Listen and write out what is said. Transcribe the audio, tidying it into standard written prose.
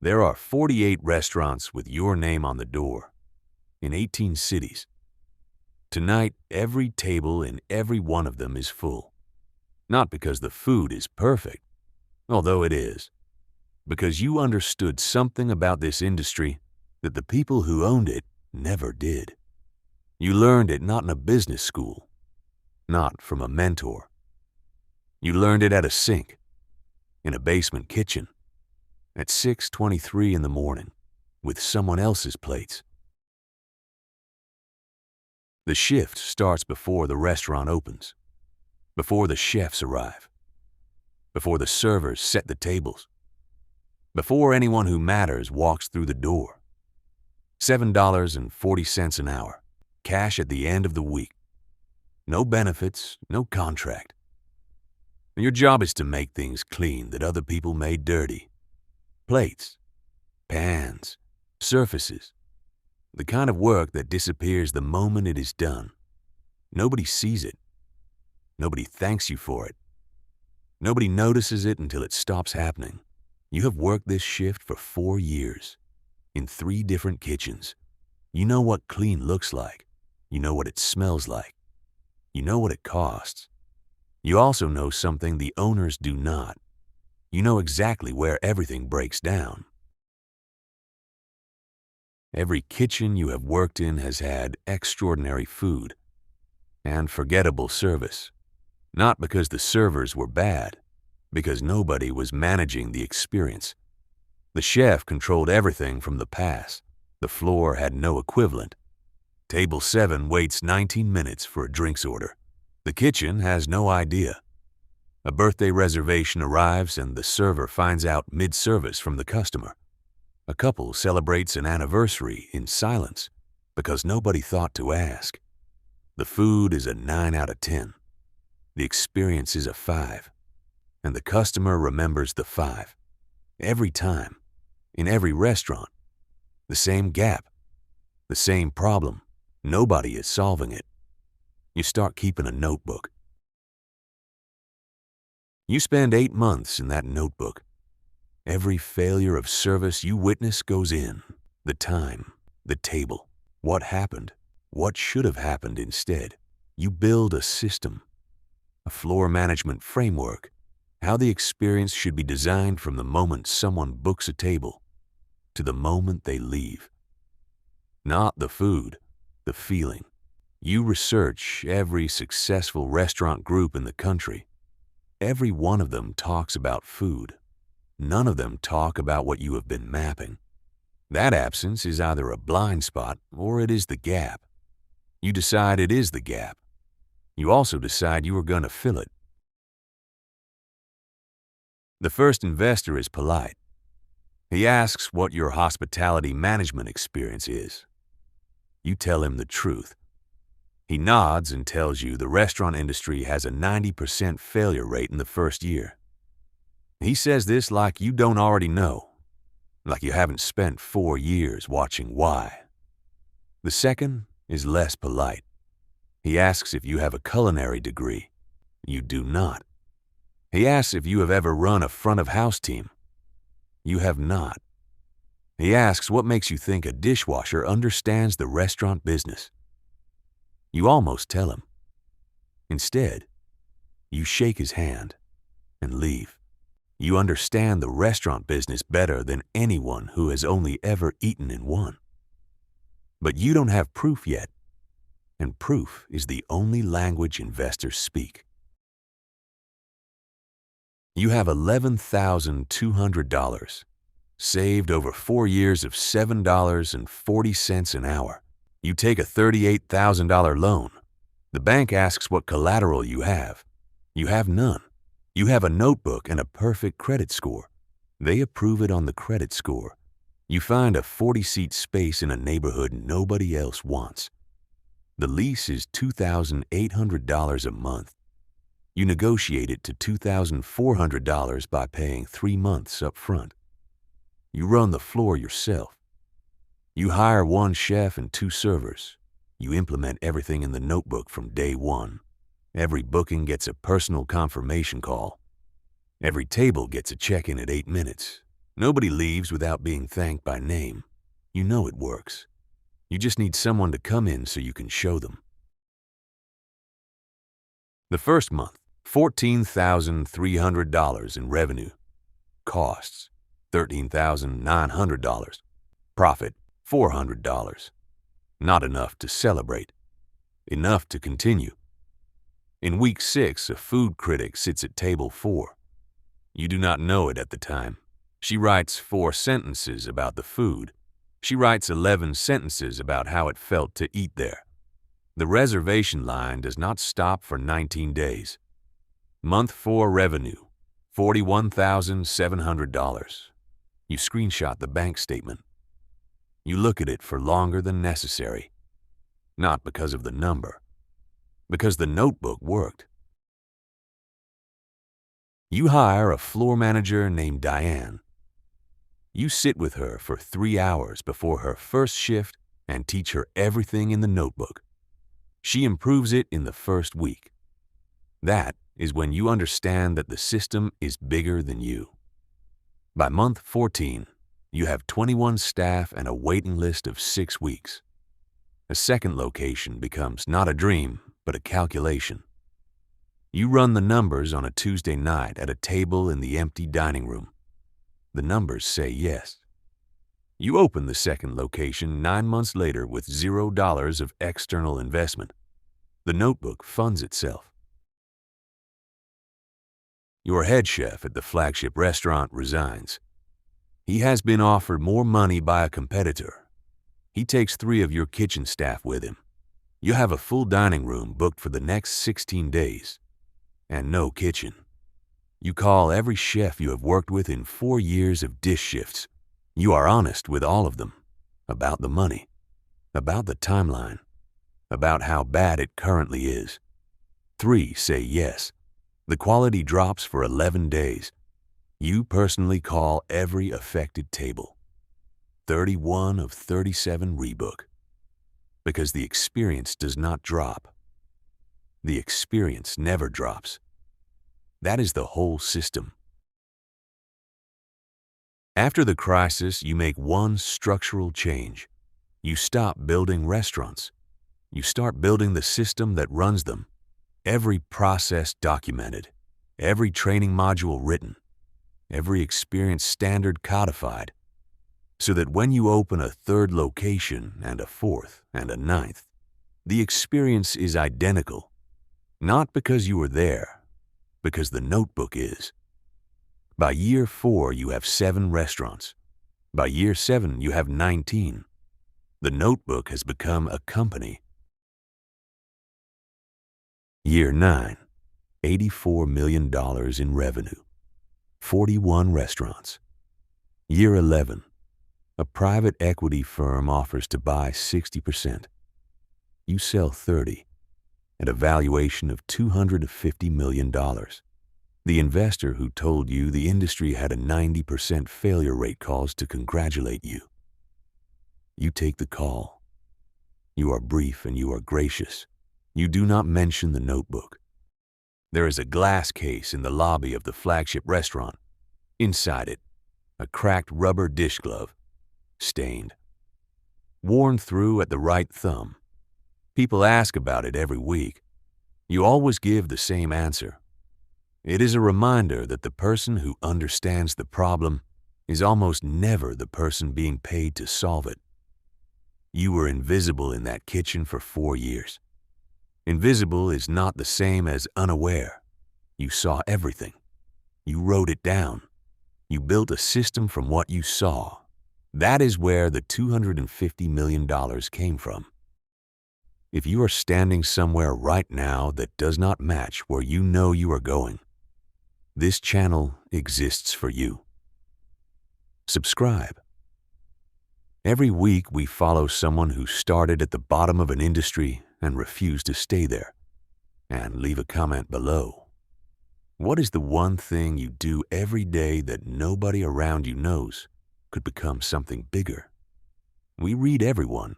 There are 48 restaurants with your name on the door in 18 cities. Tonight, every table in every one of them is full. Not because the food is perfect, although it is, because you understood something about this industry that the people who owned it never did. You learned it not in a business school, not from a mentor. You learned it at a sink, in a basement kitchen, at 6:23 in the morning, with someone else's plates. The shift starts before the restaurant opens, before the chefs arrive, before the servers set the tables, before anyone who matters walks through the door. $7.40 an hour, cash at the end of the week. No benefits, no contract. Your job is to make things clean that other people made dirty. Plates, pans, surfaces. The kind of work that disappears the moment it is done. Nobody sees it. Nobody thanks you for it. Nobody notices it until it stops happening. You have worked this shift for 4 years, in 3 different kitchens. You know what clean looks like. You know what it smells like. You know what it costs. You also know something the owners do not. You know exactly where everything breaks down. Every kitchen you have worked in has had extraordinary food and forgettable service. Not because the servers were bad, because nobody was managing the experience. The chef controlled everything from the pass. The floor had no equivalent. Table 7 waits 19 minutes for a drinks order. The kitchen has no idea. A birthday reservation arrives and the server finds out mid-service from the customer. A couple celebrates an anniversary in silence because nobody thought to ask. The food is a 9 out of 10. The experience is a 5. And the customer remembers the 5. Every time, in every restaurant. The same gap, the same problem. Nobody is solving it. You start keeping a notebook. You spend 8 months in that notebook. Every failure of service you witness goes in. The time, the table, what happened, what should have happened instead. You build a system, a floor management framework, how the experience should be designed from the moment someone books a table to the moment they leave. Not the food, the feeling. You research every successful restaurant group in the country. Every one of them talks about food. None of them talk about what you have been mapping. That absence is either a blind spot or it is the gap. You decide it is the gap. You also decide you are going to fill it. The first investor is polite. He asks what your hospitality management experience is. You tell him the truth. He nods and tells you the restaurant industry has a 90% failure rate in the first year. He says this like you don't already know, like you haven't spent 4 years watching why. The second is less polite. He asks if you have a culinary degree. You do not. He asks if you have ever run a front-of-house team. You have not. He asks what makes you think a dishwasher understands the restaurant business. You almost tell him. Instead, you shake his hand and leave. You understand the restaurant business better than anyone who has only ever eaten in one. But you don't have proof yet, and proof is the only language investors speak. You have $11,200, saved over 4 years of $7.40 an hour. You take a $38,000 loan. The bank asks what collateral you have. You have none. You have a notebook and a perfect credit score. They approve it on the credit score. You find a 40-seat space in a neighborhood nobody else wants. The lease is $2,800 a month. You negotiate it to $2,400 by paying 3 months up front. You run the floor yourself. You hire 1 chef and 2 servers. You implement everything in the notebook from day 1. Every booking gets a personal confirmation call. Every table gets a check-in at 8 minutes. Nobody leaves without being thanked by name. You know it works. You just need someone to come in so you can show them. The first month, $14,300 in revenue. Costs, $13,900. Profit, $400. Not enough to celebrate. Enough to continue. In week 6, a food critic sits at table 4. You do not know it at the time. She writes 4 sentences about the food. She writes 11 sentences about how it felt to eat there. The reservation line does not stop for 19 days. Month 4 revenue, $41,700. You screenshot the bank statement. You look at it for longer than necessary. Not because of the number, because the notebook worked. You hire a floor manager named Diane. You sit with her for 3 hours before her first shift and teach her everything in the notebook. She improves it in the first week. That is when you understand that the system is bigger than you. By month 14, you have 21 staff and a waiting list of 6 weeks. A second location becomes not a dream, but a calculation. You run the numbers on a Tuesday night at a table in the empty dining room. The numbers say yes. You open the second location 9 months later with $0 of external investment. The notebook funds itself. Your head chef at the flagship restaurant resigns. He has been offered more money by a competitor. He takes 3 of your kitchen staff with him. You have a full dining room booked for the next 16 days. And no kitchen. You call every chef you have worked with in 4 years of dish shifts. You are honest with all of them. About the money. About the timeline. About how bad it currently is. 3 say yes. The quality drops for 11 days. You personally call every affected table. 31 of 37 rebook. Because the experience does not drop. The experience never drops. That is the whole system. After the crisis, you make one structural change. You stop building restaurants. You start building the system that runs them. Every process documented. Every training module written. Every experience standard codified. So that when you open a 3rd location and a 4th and a 9th, the experience is identical. Not because you were there, because the notebook is. By year 4, you have 7 restaurants. By year 7, you have 19. The notebook has become a company. Year 9, $84 million in revenue. 41 restaurants. Year 11, a private equity firm offers to buy 60%. You sell 30, at a valuation of $250 million. The investor who told you the industry had a 90% failure rate calls to congratulate you. You take the call. You are brief and you are gracious. You do not mention the notebook. There is a glass case in the lobby of the flagship restaurant. Inside it, a cracked rubber dish glove, stained. Worn through at the right thumb. People ask about it every week. You always give the same answer. It is a reminder that the person who understands the problem is almost never the person being paid to solve it. You were invisible in that kitchen for 4 years. Invisible is not the same as unaware. You saw everything. You wrote it down. You built a system from what you saw. That is where the $250 million came from. If you are standing somewhere right now that does not match where you know you are going, this channel exists for you. Subscribe. Every week we follow someone who started at the bottom of an industry and refused to stay there. And leave a comment below. What is the one thing you do every day that nobody around you knows could become something bigger? We read everyone.